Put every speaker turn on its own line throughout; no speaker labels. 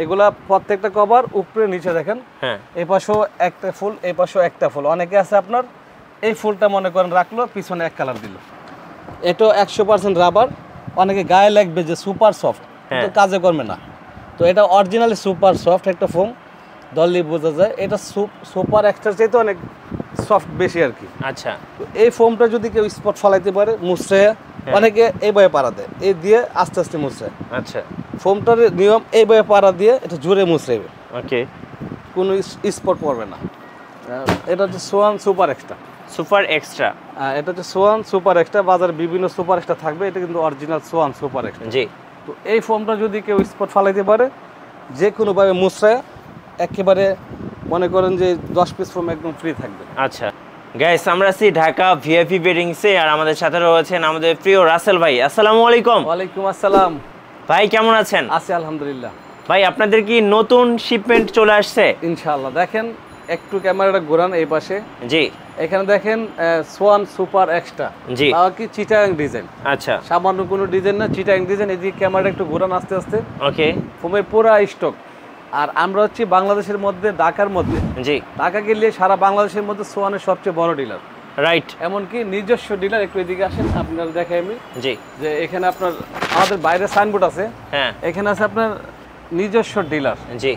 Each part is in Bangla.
এগুলা প্রত্যেকটা কভার উপরে নিচে দেখেন।
হ্যাঁ,
এই পাশেও একটা ফুল, এই পাশেও একটা ফুল। অনেকে আছে আপনার এই ফুলটা মনে করেন রাখলো, পিছনে এক কালার দিল। এটা 100% রাবার। অনেকে গায়ে লাগবে যে সুপার সফট, কিন্তু কাজে কর্মে না। তো এটা অরিজিনালি সুপার সফট একটা ফোম, দললি বোঝা যায়। এটা সুপার এক্সট্রা চাইতে অনেক সফট বেশি আর কি।
আচ্ছা,
তো এই ফোমটা যদি কেউ স্পট ফলাইতে পারে, মুছড়ে, অনেকে এই বয়ে পাড়া দেয়, এই দিয়ে আস্তে আস্তে মুছড়ে।
আচ্ছা,
ফোমটার নিয়ম এই বয়ে পাড়া দিয়ে এটা জোরে মুছড়েবে,
ওকে,
কোনো স্পট পড়বে না। এটা হচ্ছে Schwann super extra.
Super extra,
এটা হচ্ছে সোয়ান সুপার এক্সট্রা। বাজারে বিভিন্ন সুপার এক্সট্রা থাকবে, এটা কিন্তু অরিজিনাল সোয়ান সুপার এক্সট্রা।
জি।
তো এই ফোমটা যদি কেউ স্পট ফালাইতে পারে, যে কোনোভাবে মুছড়ায় একেবারে মনে করেন যে 10 পিস ফোম একদম ফ্রি থাকবে।
আচ্ছা গাইস, আমরা আছি ঢাকা ভিআইপি বেডিংসে, আর আমাদের সাথে রয়েছেন আমাদের প্রিয় রাসেল ভাই। আসসালামু আলাইকুম।
ওয়ালাইকুম আসসালাম
ভাই, কেমন আছেন?
আছি আলহামদুলিল্লাহ।
ভাই, আপনাদের কি নতুন শিপমেন্ট চলে আসছে?
ইনশাআল্লাহ। দেখেন একটু ক্যামেরাটা ঘোরান এই পাশে।
জি।
এখানে দেখেন সোয়ান সুপার এক্সট্রা।
জি।
তাও কি চিটাগাং ডিজাইন।
আচ্ছা,
সামান্য কোনো ডিজাইন না, চিটাগাং ডিজাইন। এদিকে ক্যামেরাটা একটু ঘোরান আস্তে আস্তে।
ওকে।
ফোমের পুরা স্টক। আর আমরা হচ্ছি বাংলাদেশের মধ্যে, ঢাকার মধ্যে।
জি।
ঢাকা গেলে সারা বাংলাদেশের মধ্যে সোয়ানের সবচেয়ে বড় ডিলার।
রাইট।
এমনকি নিজস্ব ডিলার। একটু এদিকে আসেন, আপনার দেখাই আমি।
জি।
যে এখানে আপনার আমাদের বাইরে সাইনবোর্ড আছে।
হ্যাঁ।
এখানে আছে আপনার নিজস্ব ডিলার।
জি।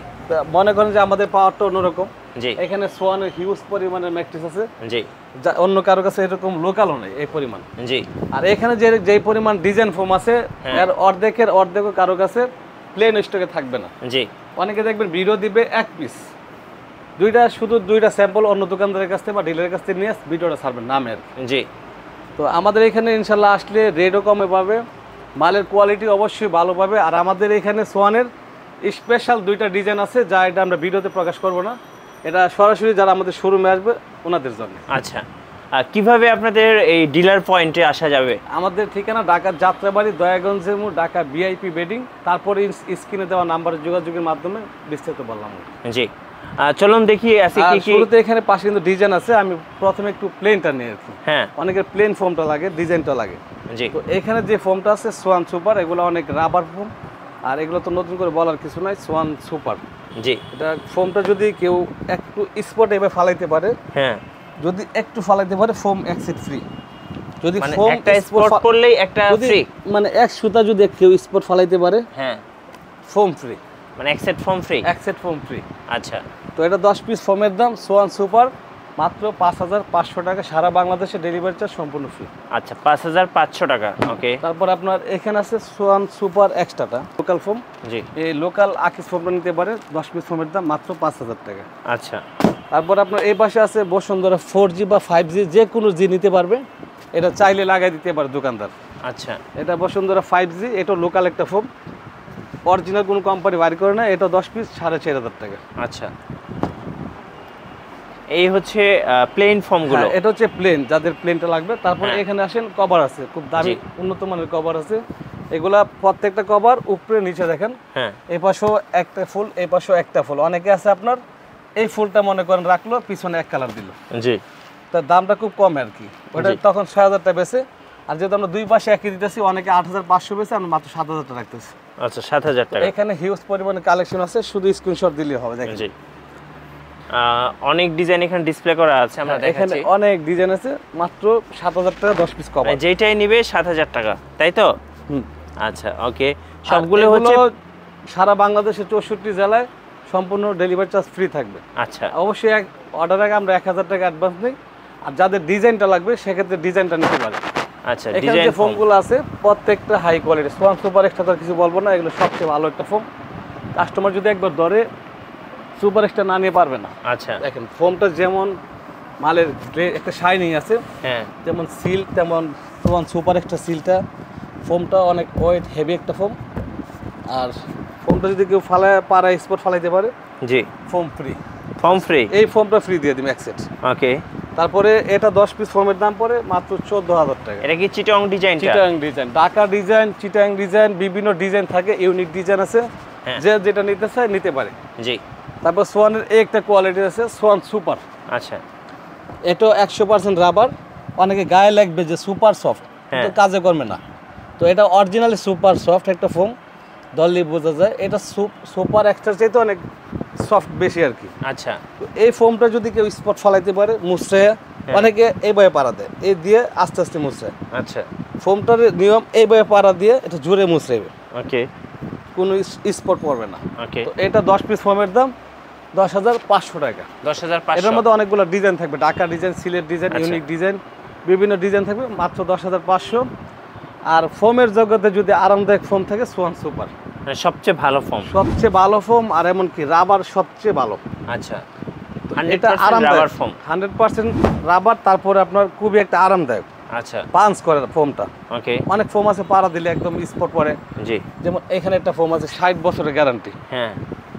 মনে করেন যে আমাদের পাওয়ারটা অন্যরকম।
জি।
এখানে সোয়ানের হিউজ পরিমাণের ম্যাট্রিক্স আছে।
জি।
যা অন্য কারো কাছে এরকম লোকালও নেই এই পরিমাণ।
জি।
আর এখানে যে পরিমাণ ডিজাইন ফোম আছে, এর অর্ধেকও কারো কাছে প্লেন স্টকে থাকবে না।
জি।
অনেকে দেখবেন ভিডিও দিবে এক পিস, শুধু দুইটা স্যাম্পল অন্য দোকানদারের কাছ থেকে বা ডিলারের কাছ থেকে নিয়ে ভিডিওটা ছাড়বেন নামের।
জি।
তো আমাদের এখানে ইনশাল্লাহ আসলে রেটও কমে পাবে, মালের কোয়ালিটি অবশ্যই ভালো পাবে। আর আমাদের এখানে সোয়ানের স্পেশাল দুইটা ডিজাইন আছে, যা এটা আমরা ভিডিওতে প্রকাশ করব না, এটা সরাসরি যারা আমাদের শোরুমে আসবে ওনাদের জন্য।
আচ্ছা, আর কিভাবে আপনাদের এই ডিলার পয়েন্টে আসা যাবে?
আমাদের ঠিকানা ঢাকার যাত্রাবাড়ি, দয়াগঞ্জের মোড়, ঢাকা ভিআইপি বেডিং। তারপরে স্ক্রিনে দেওয়া নাম্বারে যোগাযোগের মাধ্যমে বিস্তারিত বললাম।
জি, চলুন দেখি আছে কি কি।
শুরুতে এখানে পাশে কিন্তু ডিজাইন আছে, আমি প্রথমে একটু প্লেনটা নিয়ে আর কি।
হ্যাঁ,
অনেকের প্লেন ফোমটা লাগে, ডিজাইনটা লাগে।
জি।
তো এখানে যে ফোমটা আছে সোয়ান সুপার, এগুলো অনেক রাবার ফোম। আর এগুলো তো নতুন করে বলার কিছু নাই, সোয়ান সুপার।
জি।
এটা ফোমটা যদি কেউ একটু স্পটে এভাবে ফালাইতে পারে,
হ্যাঁ,
যদি একটু ফালাইতে পারে, ফোম এক সেট ফ্রি। যদি
মানে
ফোম
একটা স্পট করলেই একটা ফ্রি,
মানে এক সুতা যদি কেউ স্পট ফালাইতে পারে,
হ্যাঁ,
ফোম ফ্রি,
মানে এক সেট ফোম ফ্রি।
এক সেট ফোম ফ্রি।
আচ্ছা,
তো এটা 10 পিস ফোমের দাম সোয়ান সুপার মাত্র 5500 টাকা। সারা বাংলাদেশে ডেলিভারি চার্জ সম্পূর্ণ ফ্রি।
আচ্ছা, 5500 টাকা। ওকে।
তারপর আপনার এখানে আছে সোয়ান সুপার এক্সট্রাটা, লোকাল ফোম।
জি।
এই লোকাল আকিস ফোমটা নিতে পারে, 10 পিস ফোমের দাম মাত্র 5000 টাকা।
আচ্ছা।
তারপর আপনার এই পাশে আছে বসুন্ধরা 4G বা 5G, যে কোনো জি নিতে পারবে। এটা চাইলে লাগাই দিতে পারে দোকানদার।
আচ্ছা,
এটা বসুন্ধরা 5G, এটা লোকাল একটা ফোম, অরিজিনাল কোনো কোম্পানি বাইর করে না। এটা 10 পিস 4500 টাকা।
আচ্ছা, এই হচ্ছে প্লেন ফর্মগুলো।
এটা হচ্ছে প্লেন, যাদের প্লেনটা লাগবে। তারপর এখানে আসেন কভার আছে, খুব দামি উন্নত মানের কভার আছে। এগুলা প্রত্যেকটা কভার উপরে নিচে দেখেন।
হ্যাঁ,
এই পাশেও একটা ফুল, এই পাশেও একটা ফুল। অনেকে আছে আপনার এই ফুলটা মনে করেন রাখলো, পিছনে এক কালার দিল।
জি।
তার দামটা খুব কম আর কি। ওটা তখন 6000 টাকা বেচে। আর যেহেতু আমরা দুই পাশে একই দিতেছি, অনেকে 8500 বেচে, আমরা মাত্র 7000 টাকা রাখতেছি।
আচ্ছা, 7000 টাকা।
এখানে হিউজ পরিমাণে কালেকশন আছে, শুধু স্ক্রিনশট দিলেই হবে। দেখেন
জি, অনেক ডিজাইন এখানে ডিসপ্লে করা আছে, আমরা
এখানে
দেখাচ্ছি।
অনেক ডিজাইন আছে, মাত্র 7000 টাকা 10 পিস কভার।
যেটাই নিবে 7000 টাকা, তাই তো? আচ্ছা, ওকে। সবগুলো হচ্ছে
সারা বাংলাদেশে 64 জেলায় সম্পূর্ণ ডেলিভারি চার্জ ফ্রি থাকবে।
আচ্ছা,
অবশ্যই অর্ডার আগে আমরা 1000 টাকা অ্যাডভান্স নিই। আর যাদের ডিজাইনটা লাগবে সেক্ষেত্রে ডিজাইনটা নিতে পারে।
আচ্ছা,
এখানে যে ফোমগুলো আছে প্রত্যেকটা high quality. Swan super extra তো কিছু বলবো না, এগুলো সবচেয়ে ভালো একটা ফোম। কাস্টমার যদি একবার ধরে সুপার এক্সট্রা না নিয়ে পারবে না।
আচ্ছা,
দেখেন ফোমটা যেমন মালের একটা শাইনিং আছে,
হ্যাঁ,
যেমন সিল, তেমন সোয়ান সুপার এক্সট্রা সিলটা। ফোমটা অনেক ওয়েট হেভি একটা ফোম। আর ফোমটা যদি কেউ পাড়া স্পট ফালাইতে পারে,
জি,
ফোম ফ্রি।
ফর্ম ফ্রি,
এই ফোমটা ফ্রি দিয়ে দিন এক সেট।
ওকে।
তারপরে এটা 10 পিস ফোমের দাম পড়ে মাত্র 14000 টাকা।
এটা কি Chittagong design?
Chittagong design, Dhaka design, Chittagong design, বিভিন্ন ডিজাইন থাকে, ইউনিক ডিজাইন আছে। যে যেটা নিতে চায় নিতে পারে।
জি।
তারপর সোয়ানের একটা কোয়ালিটি আছে, সোয়ান সুপার।
আচ্ছা,
এটা 100% রাবার। অনেকে গায়ে লাগবে যে সুপার সফট, কিন্তু কাজে কর্মে না। তো এটা অরিজিনালি সুপার সফট একটা ফোম, ধরলেই বোঝা যায় এটা সুপার এক্সট্রা চাইতে অনেক সফট বেশি আর কি।
আচ্ছা,
তো এই ফোমটা যদি কেউ স্পট ফলাইতে পারে মুছড়ে, অনেকে এইভাবে পাড়া দেয়, এই দিয়ে আস্তে আস্তে মুছড়ে।
আচ্ছা,
ফোমটার নিয়ম এইভাবে পাড়া দিয়ে এটা জোরে মুছড়েবে,
ওকে,
কোনো স্পট পড়বে না।
ওকে।
তো এটা 10 পিস ফোমের দাম 10,500 টাকা।
10,500।
এটার মধ্যে অনেকগুলো ডিজাইন থাকবে, Dhaka design, Sylhet design, unique design, বিভিন্ন ডিজাইন থাকবে, মাত্র 10,500। আর ফোমের জগতে যদি আরামদায়ক ফোম থাকে সোয়ান সুপার,
মানে সবচেয়ে ভালো ফোম,
সবচেয়ে ভালো ফোম। আর এমনকি রাবার সবচেয়ে ভালো।
আচ্ছা,
এটা
100%
আরামদায়ক
রাবার ফোম।
100% রাবার, তারপরে আপনার খুবই একটা আরামদায়ক,
আচ্ছা,
পাঞ্চ করে ফোমটা।
ওকে,
অনেক ফোম আছে পাড়া দিলে একদম স্পট পড়ে,
জি,
যেমন এখানে একটা ফোম আছে 60 বছরের গ্যারান্টি,
হ্যাঁ,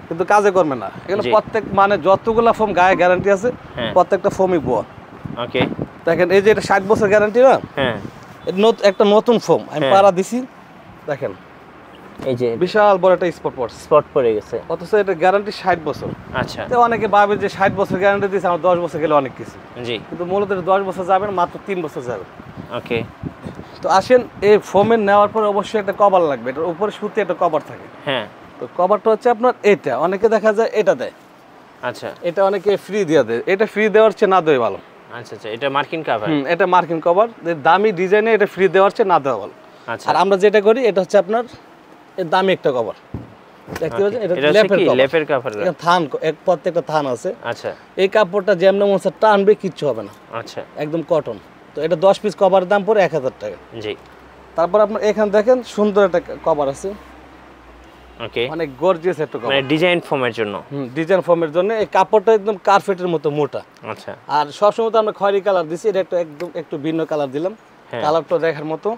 কিন্তু কাজে করবে না। এগুলো
জি।
প্রত্যেক মানে যতগুলা ফোম গায়ে গ্যারান্টি আছে
হ্যাঁ।
প্রত্যেকটা ফোমই বোয়া।
ওকে,
দেখেন এই যে এটা 60 বছর গ্যারান্টি না,
হ্যাঁ,
একটা নতুন ফোম আমি
হ্যাঁ।
পাড়া দিছি, দেখেন
এই যে
বিশাল বড় একটা স্পট পড়ছে,
স্পট পড়ে গেছে।
অথচ এটা গ্যারান্টি 60 বছর।
আচ্ছা,
তো অনেকে ভাবে যে 60 বছর গ্যারান্টি দিয়েছে, আমার 10 বছর গেলে অনেক কিছু,
জি,
কিন্তু মূলত এটা 10 বছর যাবে না, মাত্র 3 বছর যাবে।
ওকে,
তো আসেন, এই ফোমের নেওয়ার পর অবশ্যই একটা কভার লাগবে, এটার উপরে সুতি একটা কভার থাকে।
হ্যাঁ,
তো কভারটা হচ্ছে আপনার এটা, অনেকে দেখা যায় এটা দেয়,
আচ্ছা,
এটা অনেকে ফ্রি দিয়ে দেয়, এটা ফ্রি দেওয়ার চেয়ে না দেওয়া ভালো।
আচ্ছা, আচ্ছা, এটা মার্কিন কাভার।
এটা মার্কিন কভার, দামি ডিজাইনে এটা ফ্রি দেওয়ার চেয়ে না দেওয়া ভালো।
আচ্ছা,
আর আমরা যেটা করি এটা হচ্ছে আপনার এর দামি একটা কভার, দেখতে পাচ্ছেন, এটা
এটা হচ্ছে
লেপের
কি
কভার,
লেপের কাভার?
এখানে থান, প্রত্যেকটা থান আছে।
আচ্ছা,
এই কাপড়টা যেমন মন চায় টানবে, কিচ্ছু হবে না,
আচ্ছা,
একদম কটন। তো এটা 10 পিস কভার দাম পড়ে 1000 টাকা।
জি,
তারপর আপনার এখানে দেখেন সুন্দর একটা কভার আছে,
ওকে,
অনেক গর্জিয়াস একটা কভার,
মানে ডিজাইন ফোমের জন্য।
ডিজাইন ফর্মের জন্য। এই কাপড়টা একদম কার্পেটের মতো মোটা।
আচ্ছা,
আর সবসময় তো আমরা খয়েরি কালার দিছি, এটা একটু ভিন্ন কালার দিলাম,
হ্যাঁ।
কালারটা দেখার মতো।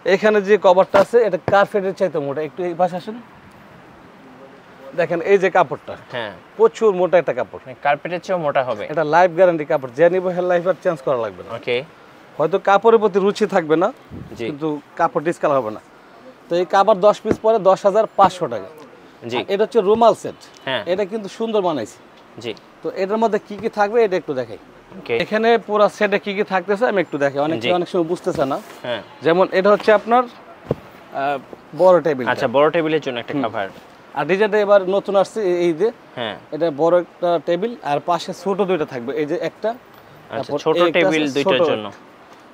এখানে যে কভারটা আছে এটা কার্পেটের চাইতে মোটা, একটু এই পাশে আসেন, দেখেন এই যে কাপড়টা
হ্যাঁ,
প্রচুর মোটা একটা কাপড়,
কার্পেটের চেয়েও মোটা হবে।
এটা লাইফ গ্যারান্টি কাপড়, যে নিব হেল লাইফ আর চেঞ্জ করা লাগবে না।
ওকে,
হয়তো কাপড়ের প্রতি রুচি থাকবে না,
জি,
কিন্তু কাপড় ডিসকালার হবে না। তো এই কাপড় 10 পিস পরে 10,500 টাকা।
জি,
আর এটা হচ্ছে রুমাল সেট,
হ্যাঁ,
এটা কিন্তু সুন্দর বানাইছি।
জি,
তো এটার মধ্যে কি কি থাকবে এটা একটু দেখাই।
ওকে,
এখানে পুরো সেটে কি কি থাকতেছে আমি একটু দেখাই,
জি।
অনেক সময় বুঝতেছে না।
হ্যাঁ,
যেমন এটা হচ্ছে আপনার বড় টেবিল,
আচ্ছা, বড় টেবিলের জন্য একটা কাভার।
আর ডিজাইনটা এবার নতুন আসছে এই যে,
হ্যাঁ,
এটা বড় একটা টেবিল আর পাশে ছোট দুইটা থাকবে, এই যে একটা,
আচ্ছা,
তারপর
ছোট
এই একটা
টেবিল
আছে,
দুইটার
ছোট।
জন্য।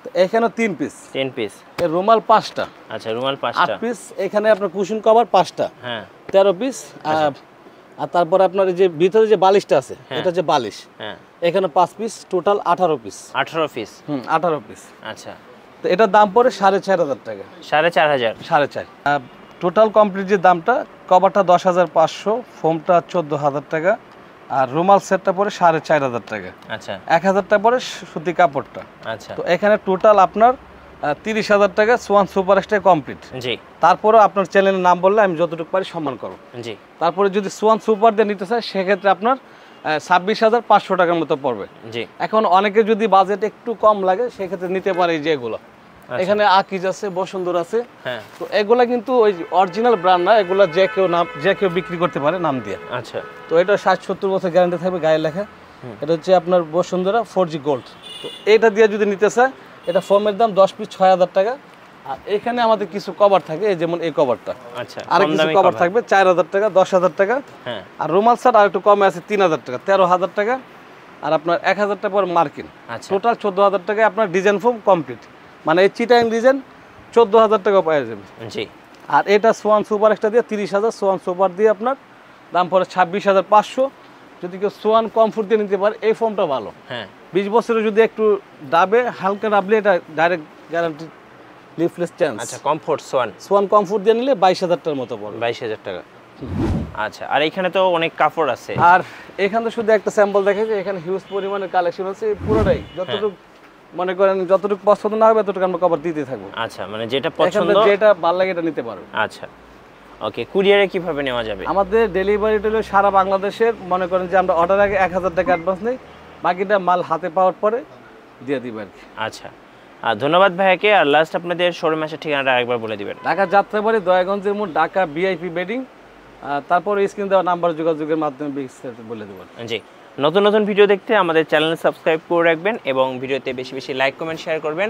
তো এখানে 3 পিস,
10 পিস।
এর রুমাল 5টা,
আচ্ছা, রুমাল
8
5টা।
পিস। এখানে আপনার কুশন কভার 5টা,
হ্যাঁ,
13 পিস। আর তারপর আপনার এই যে ভিতরে যে বালিশটা আছে, এটা হচ্ছে বালিশ,
হ্যাঁ,
এখানে 5 piece, total 18 piece.
18 piece.
18 piece.
আচ্ছা,
তো এটার দাম পড়ে 4,500 টাকা।
4,500।
4,500 টোটাল কমপ্লিট যে দামটা, কভারটা 10,500, ফোমটা 14,000 টাকা, আর রুমাল সেটটা পড়ে 4,500 টাকা।
আচ্ছা,
1,000 টাকা পড়ে সুতি কাপড়টা।
আচ্ছা,
তো এখানে টোটাল আপনার 30,000 টাকা সোয়ান সুপার স্টার কমপ্লিট।
জি,
তারপরেও আপনার চ্যানেলের নাম বললে আমি যতটুকু পারি সম্মান করব।
জি,
তারপরে যদি সোয়ান সুপার দিয়ে নিতে চায় সেক্ষেত্রে আপনার 26,500 টাকার মতো পড়বে।
জি,
এখন অনেকে যদি বাজেট একটু কম লাগে সেক্ষেত্রে নিতে পারে এই যে এগুলো, এখানে আকিজ আছে, বসুন্ধর আছে।
হ্যাঁ,
তো এগুলা কিন্তু ওই অরিজিনাল ব্র্যান্ড না, এগুলা যে কেউ বিক্রি করতে পারে নাম দিয়ে।
আচ্ছা,
তো এটা 60-70 বছর গ্যারান্টি থাকবে, গায়ে লেখা। এটা হচ্ছে আপনার বসুন্ধরা 4G গোল্ড। তো এটা দিয়ে যদি নিতে চায়, এটা ফোমের দাম 10 পিস 6,000 টাকা। আর এখানে আমাদের কিছু কভার থাকে, এই যেমন এই কভারটা,
আচ্ছা,
আর
কম
কিছু
দামি
কভার
cover।
থাকবে 4,000 টাকা, 10,000 টাকা।
হ্যাঁ,
আর রুমাল সেট আর একটু কমে আছে 3,000 টাকা, 13,000 টাকা। আর আপনার 1,000 টাকা পর মার্কিন,
আচ্ছা,
টোটাল 14,000 টাকায় আপনার ডিজাইন ফোম কমপ্লিট, মানে এই চিটাং ডিজাইন 14,000 টাকা পাওয়া যাবে।
জি,
আর এটা সোয়ান সুপার একটা দিয়ে 30,000, সোয়ান সুপার দিয়ে আপনার দাম পড়ে 26,500। যদি কেউ সোয়ান কমফোর্ট দিয়ে নিতে পারে, এই ফোমটা ভালো।
হ্যাঁ,
20 বছরে যদি একটু ডাবে, হালকা ডাবলে এটা ডাইরেক্ট গ্যারান্টি লিফলেস চান্স।
আচ্ছা, কমফোর্ট সোয়ান
সোয়ান কমফোর্ট দিয়ে নিলে 22,000 টাকার মতো পড়বে।
22,000 টাকা। আচ্ছা, আর এখানে তো অনেক কাপড় আছে।
আর এখানে শুধু একটা স্যাম্পল দেখে যে এখানে হিউজ পরিমাণের কালেকশন আছে, পুরোটাই যতটুকু মনে করেন যতটুকু পছন্দ না হবে ততটুকু আমরা কভার দিতে থাকবো।
আচ্ছা, মানে যেটা
এখানে
পছন্দ।
যেটা ভালো লাগে এটা নিতে পারবে।
আচ্ছা, ওকে, কুরিয়ারে কিভাবে নেওয়া যাবে?
আমাদের ডেলিভারি হলো সারা বাংলাদেশের, মনে করেন যে আমরা অর্ডার আগে 1,000 টাকা অ্যাডভান্স নেই, বাকিটা মাল হাতে পাওয়ার পরে দিয়ে দিবে আর কি।
আচ্ছা, আর ধন্যবাদ ভাইয়াকে। আর লাস্ট আপনাদের শোরুম আসার ঠিকানাটা আরেকবার বলে দিবেন।
ঢাকা যাত্রাবাড়ি, দয়াগঞ্জের মোড়, ঢাকা ভিআইপি বেডিং। তারপর স্ক্রিন দেওয়া নাম্বার যোগাযোগের মাধ্যমে বিস্তারিত বলে দেবো।
জি, নতুন নতুন ভিডিও দেখতে আমাদের চ্যানেল সাবস্ক্রাইব করে রাখবেন এবং ভিডিওতে বেশি বেশি লাইক কমেন্ট শেয়ার করবেন।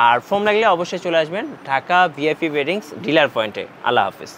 আর ফোন লাগলে অবশ্যই চলে আসবেন ঢাকা ভিআইপি বেডিংস ডিলার পয়েন্টে। আল্লাহ হাফিজ।